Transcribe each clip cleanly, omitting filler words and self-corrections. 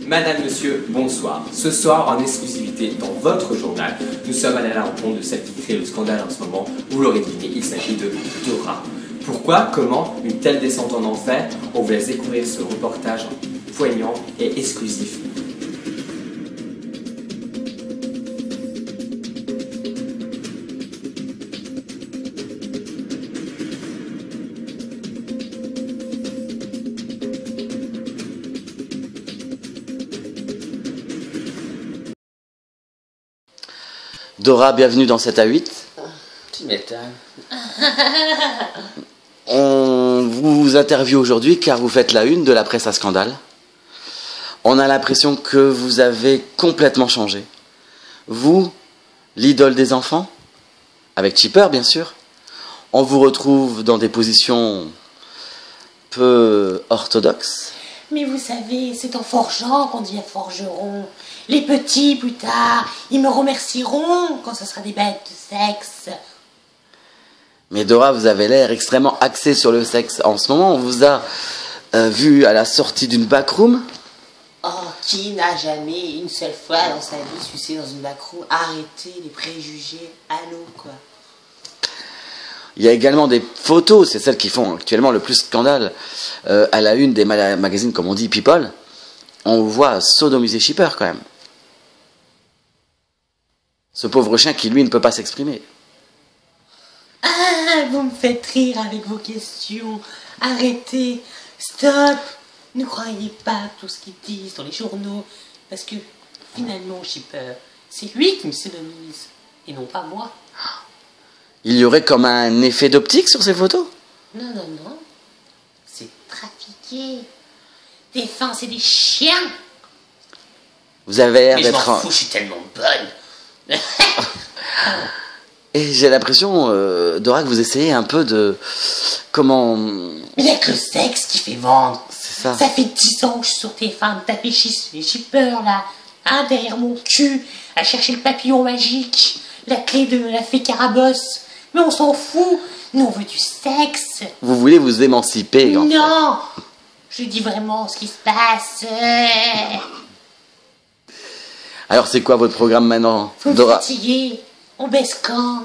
Madame, Monsieur, bonsoir. Ce soir, en exclusivité dans votre journal, nous sommes allés à la rencontre de celle qui crée le scandale en ce moment. Vous l'aurez deviné, il s'agit de Dora. Pourquoi, comment une telle descente en enfer? On vous laisse découvrir ce reportage poignant et exclusif. Dora, bienvenue dans 7 à 8. Tu m'étonnes. On vous interviewe aujourd'hui car vous faites la une de la presse à scandale. On a l'impression que vous avez complètement changé. Vous, l'idole des enfants, avec Chipper bien sûr, on vous retrouve dans des positions peu orthodoxes. Mais vous savez, c'est en forgeant qu'on devient forgeron. Les petits, plus tard, ils me remercieront quand ce sera des bêtes de sexe. Mais Dora, vous avez l'air extrêmement axée sur le sexe. En ce moment, on vous a vu à la sortie d'une backroom. Oh, qui n'a jamais une seule fois dans sa vie sucé dans une backroom? Arrêtez les préjugés, allô quoi. Il y a également des photos, c'est celles qui font actuellement le plus scandale à la une des magazines, comme on dit, People. On voit sodomiser Chipper quand même. Ce pauvre chien qui, lui, ne peut pas s'exprimer. Ah, vous me faites rire avec vos questions. Arrêtez, stop. Ne croyez pas tout ce qu'ils disent dans les journaux. Parce que, finalement, Chipper, c'est lui qui me sodomise. Et non pas moi. Il y aurait comme un effet d'optique sur ces photos? Non, non, non. C'est trafiqué. Des fins, c'est des chiens. Vous avez l'air Mais je d'être... m'en fous, je suis tellement bonne. Et j'ai l'impression, Dora, que vous essayez un peu de... Comment... Il n'y a que le sexe qui fait vendre. C'est ça. Ça fait 10 ans que je suis sur tes femmes, taper les shippers là, hein, derrière mon cul, à chercher le papillon magique, la clé de la fée Carabosse. Mais on s'en fout, nous on veut du sexe. Vous voulez vous émanciper, en fait. Non, je dis vraiment ce qui se passe. Alors c'est quoi votre programme maintenant, Vous me Dora? fatiguez, on baisse quand?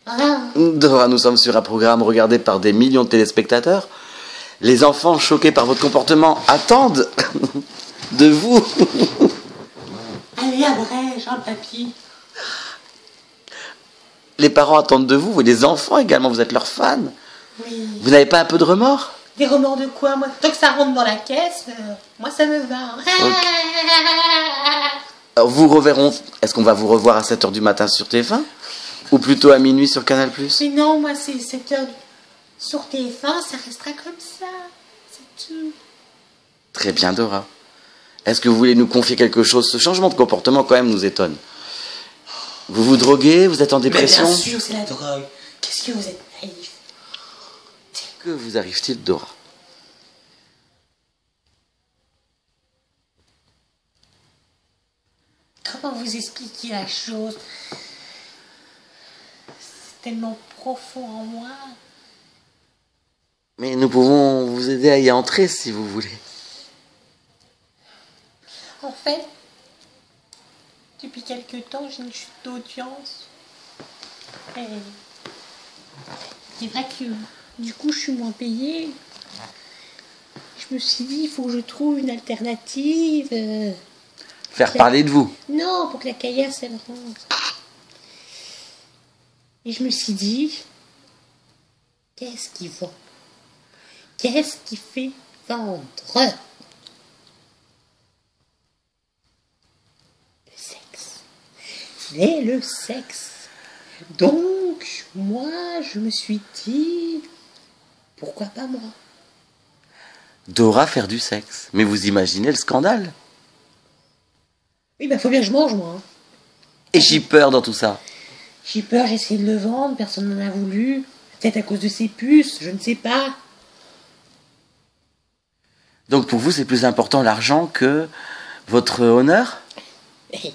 Hein? Dora, nous sommes sur un programme regardé par des millions de téléspectateurs. Les enfants choqués par votre comportement attendent de vous. Allez, abrège, hein, papy. Les parents attendent de vous, et les enfants également, vous êtes leurs fans. Oui. Vous n'avez pas un peu de remords? Des remords de quoi, moi? Tant que ça rentre dans la caisse, moi ça me va. Alors, vous reverrons, est-ce qu'on va vous revoir à 7 h du matin sur TF1? Ou plutôt à minuit sur Canal+? Mais non, moi c'est 7h sur TF1, ça restera comme ça. C'est tout. Très bien, Dora. Est-ce que vous voulez nous confier quelque chose? Ce changement de comportement, quand même, nous étonne. Vous vous droguez? Vous êtes en dépression? Mais bien sûr, c'est la drogue. Qu'est-ce que vous êtes naïf. Que vous arrive-t-il, Dora? Comment vous expliquer la chose? C'est tellement profond en moi. Mais nous pouvons vous aider à y entrer, si vous voulez. En fait, depuis quelque temps, j'ai une chute d'audience. Et c'est vrai que du coup, je suis moins payée. Je me suis dit, il faut que je trouve une alternative. Faire parler de vous. Non, pour que la caillasse, elle rentre. Et je me suis dit, qu'est-ce qui vend? Qu'est-ce qui fait vendre? Le sexe. C'est le sexe. Donc, moi, je me suis dit, pourquoi pas moi? Dora faire du sexe. Mais vous imaginez le scandale? Oui, bah faut bien que je mange, moi. Et j'ai peur dans tout ça. J'ai peur, j'ai essayé de le vendre, personne n'en a voulu. Peut-être à cause de ses puces, je ne sais pas. Donc pour vous, c'est plus important l'argent que votre honneur? C'est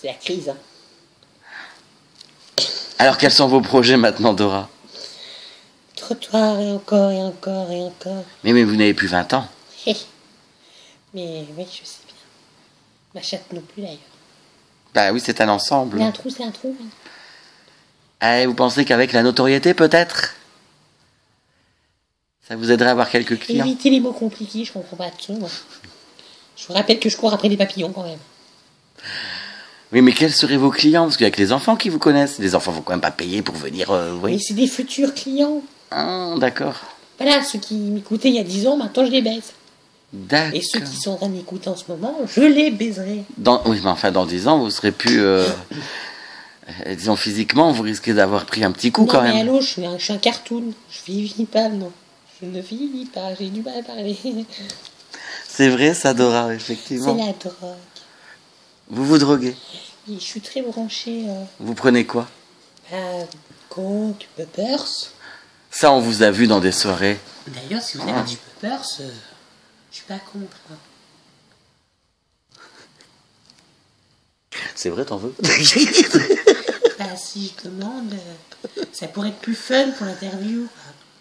la crise, hein. Alors quels sont vos projets maintenant, Dora? Trottoir et encore et encore. Mais vous n'avez plus 20 ans. Mais oui, je sais bien. Ma chatte non plus d'ailleurs. Bah oui, c'est un ensemble. Mais un trou, c'est un trou. Oui. Eh, vous pensez qu'avec la notoriété, peut-être, ça vous aiderait à avoir quelques clients? Évitez les mots compliqués, je comprends pas tout. Moi. Je vous rappelle que je cours après des papillons quand même. Oui, mais quels seraient vos clients? Parce qu'il y a que les enfants qui vous connaissent. Les enfants vont quand même pas payer pour venir, Mais c'est des futurs clients. Ah, d'accord. Voilà, ceux qui m'écoutaient il y a 10 ans, maintenant je les baise. D'accord. Et ceux qui sont en train d'écouter en ce moment, je les baiserai. Oui, mais enfin, dans 10 ans, vous serez plus... disons, physiquement, vous risquez d'avoir pris un petit coup Non, quand mais même. allô, je suis un cartoon. Je vieillis pas, non. Je ne vieillis pas, j'ai du mal à parler. C'est vrai, ça, Dora, C'est effectivement. la drogue. Vous vous droguez? Et je suis très branchée. Vous prenez quoi? Coke, Puppers. Ça, on vous a vu dans des soirées. D'ailleurs, si vous avez du Puppers, je suis pas contre. Hein. C'est vrai, t'en veux? Bah, si je demande, ça pourrait être plus fun pour l'interview.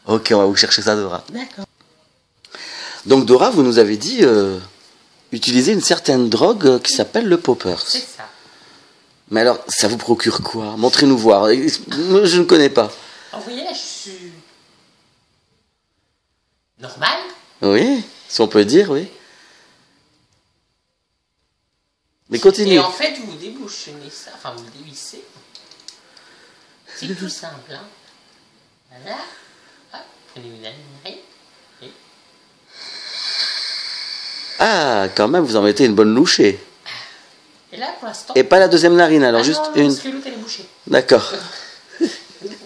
Ok, on va vous chercher ça, Dora. D'accord. Donc, Dora, vous nous avez dit utiliser une certaine drogue qui s'appelle le poppers. C'est ça. Mais alors, ça vous procure quoi? Montrez-nous voir. Je ne connais pas. Alors, vous voyez, là, je suis normal. Oui, si on peut dire, oui. Mais continue. Et en fait, vous débouchonnez ça, enfin, vous le dévissez. C'est tout simple, hein. Voilà. Hop, prenez une narine. Ah, quand même, vous en mettez une bonne louchée. Et là, pour l'instant... Et pas la deuxième narine, alors juste non, une. parce que l'autre, elle est bouchée. D'accord.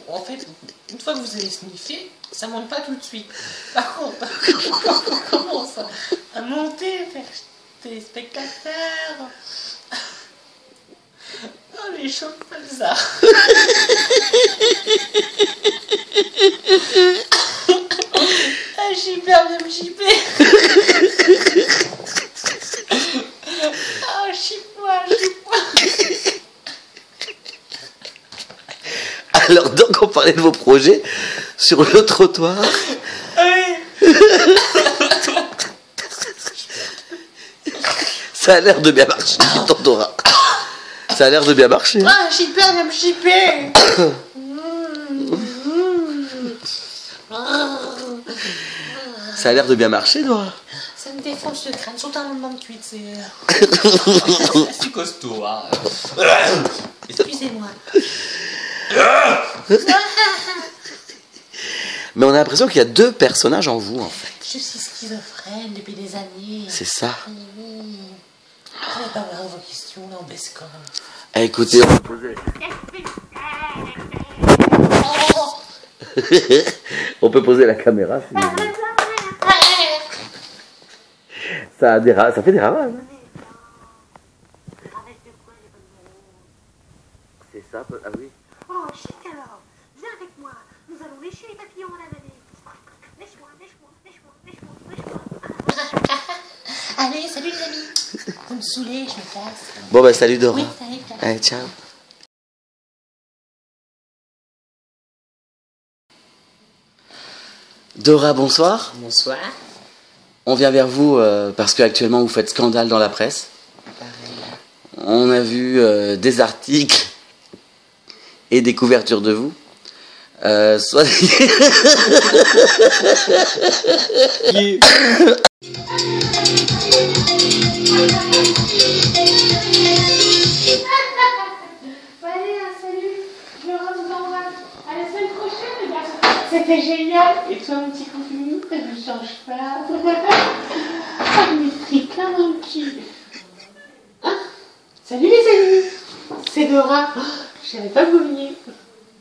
En fait, une fois que vous avez sniffé, ça monte pas tout de suite. Par contre, on commence à monter vers les spectateurs. Oh, les choses comme ça. Ah, j'ai peur de me chipper. Oh, chipe-moi. Alors, donc, on parlait de vos projets sur le trottoir. Oui. Ça a l'air de bien marcher, Dora. Ça a l'air de bien marcher. Hein. Ah, j'ai peur de me chipper. Ça a l'air de bien marcher, Dora. Ça me défonce le crâne, surtout un moment de cuite, c'est... C'est costaud, hein. Excusez-moi. Mais on a l'impression qu'il y a deux personnages en vous, en fait. Je suis schizophrène depuis des années. C'est ça. Oui. Je vais pas voir vos questions, là, on baisse quand même. Eh, écoutez, on peut poser... on peut poser la caméra, si vous voulez. Ça fait des ravages. Hein. C'est ça, ah oui. Oh, chic alors. Viens avec moi. Nous allons lécher les papillons à la manette. Lèche-moi. Allez, salut les amis. Vous me saoulez, je me casse. Bon, bah, salut Dora. Oui, salut. Allez, ciao. Dora, bonsoir. Bonsoir. On vient vers vous parce qu'actuellement vous faites scandale dans la presse. On a vu des articles et des couvertures de vous. Soit... Allez, salut. Laura vous embrasse. À la semaine prochaine, les gars. C'était génial. Et toi, mon petit contenu, ça ne change pas. Ah, mes triplins, mon petit. Salut les amis. C'est Dora. Je savais pas que vous veniez.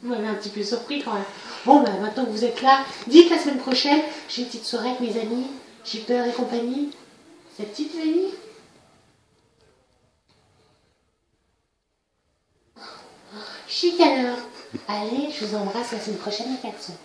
Vous m'avez un petit peu surpris quand même. Bon, bah, maintenant que vous êtes là, dites la semaine prochaine, j'ai une petite soirée avec mes amis, Shipper et compagnie. Cette petite famille. Chic alors. Allez, je vous embrasse la semaine prochaine, les garçons.